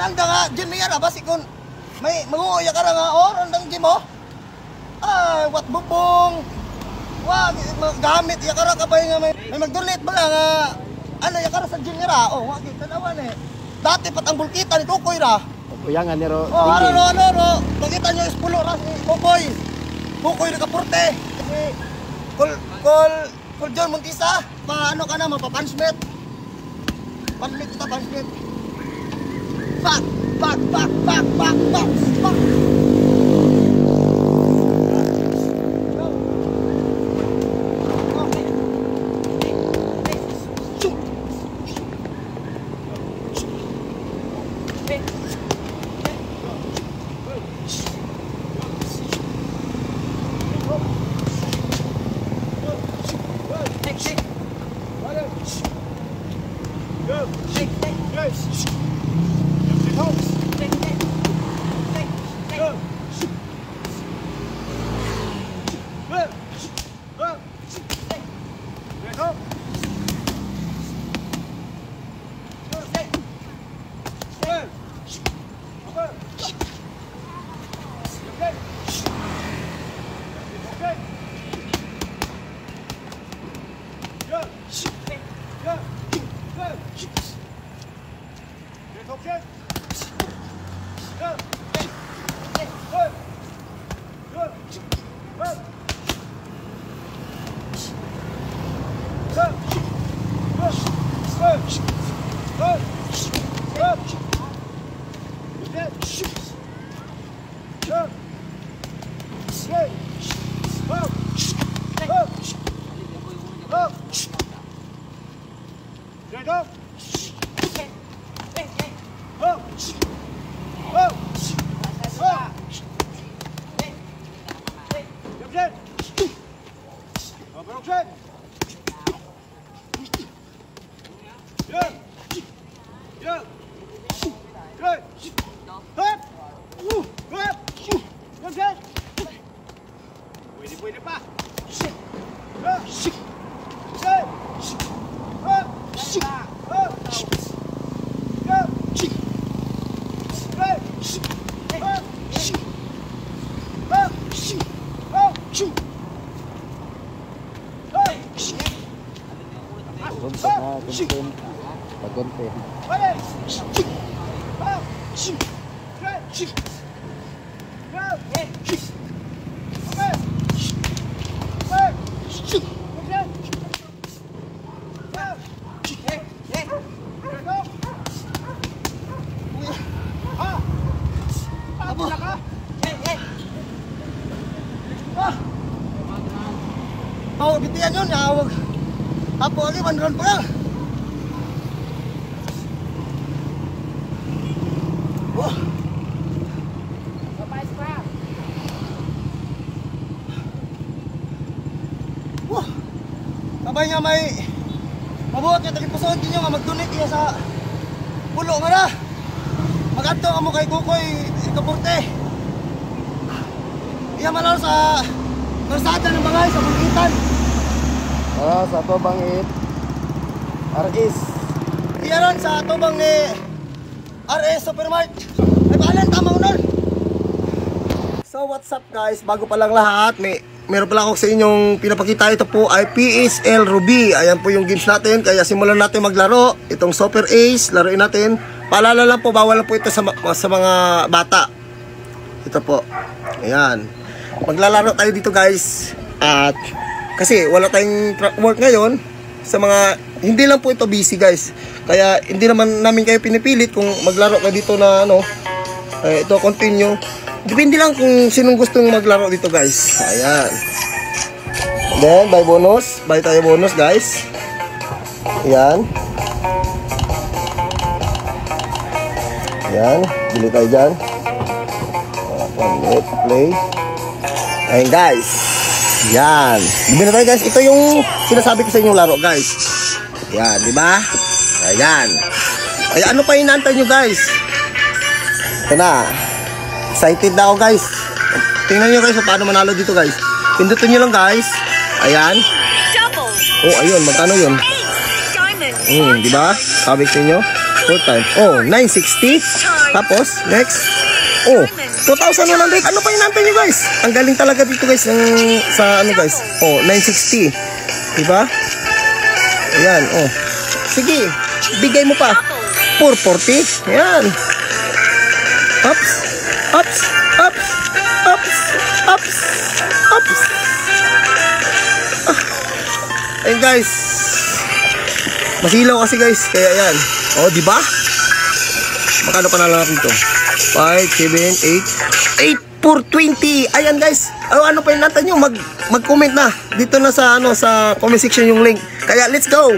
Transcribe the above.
anda nga, dyan may ara, basi kung may manguya ka nga, randang gym mo. Ay, wat bubong. Wag, gamit, yakara ka ba nga may mag-donate ba nga, ano, yakara sa gym nira. Wag, tanawan eh. Dati pat ang bulkita ni Kukoy ra. Kuyangan ni Ro. Ro. Makita nyo is pulo ra si Kukoy. Kukoy na kapurte. Kol John Montisa, paano ka na, mapapunchmet. Punchmet kita, punchmet. Back. Pwede pa. Bitian yun, hawag. Apo lagi, bandron pa lang. Wah. Wah. Sabay nga may mabuhat nga talipuson din nyo nga mag-donate iya sa pulo nga na. Mag-ato ka mo kay Kukoy Kapurte. Iya malaro sa karsada ng bangay sa Bulkitan. Sa Tobang RS. Iya ron sa Tobang RS Supermart. Ay paalan, tama unon. So what's up guys, bago pa lang lahat, meron pala ako sa inyong pinapakita. Ito po ay PSL Ruby. Ayan po yung games natin, kaya simulan natin maglaro. Itong Super Ace, laruin natin. Paalala lang po, bawal lang po ito sa mga bata. Ito po, ayan. Maglalaro tayo dito guys. At kasi wala tayong work ngayon, sa mga hindi lang po ito busy guys. Kaya hindi naman namin kayo pinipilit kung maglaro kayo dito na ano. Ito continue. Depende lang kung sinong gustong maglaro dito guys. Ayan. Then buy bonus, buy tayo bonus guys. Ayan. Ayan, bili tayo dyan. Play. Ayan guys. Yan. Bibili tayo guys. Ito yung sinasabi ko sa inyong laro guys. Yan, di ba? Ayan. Ay ano pa inaantay nyo guys? Ito na. Excited na ako guys. Tingnan nyo guys paano manalo dito guys. Pindutin nyo lang guys. Ayan. Oh ayun. Magkano yun? Di ba? Sabi ko sa inyo. 4 times. Oh, 960. Tapos, next. Oh, 2,100. Ano pa inantay nyo guys? Ang galing talaga dito guys. Sa ano guys? Oh, 960. Diba? Ayan, oh. Sige, bigay mo pa. 440. Ayan. Ups. Ups. Ups. Ups. Ups. Ups. Ayun guys. Masilaw kasi guys. Kaya yan. O, diba? Makano pa na lang natin ito? 5, 7, 8. 420. Ayan guys. Ano pa yung natin nyo? Mag-comment na. Dito na sa, sa comment section yung link. Kaya let's go.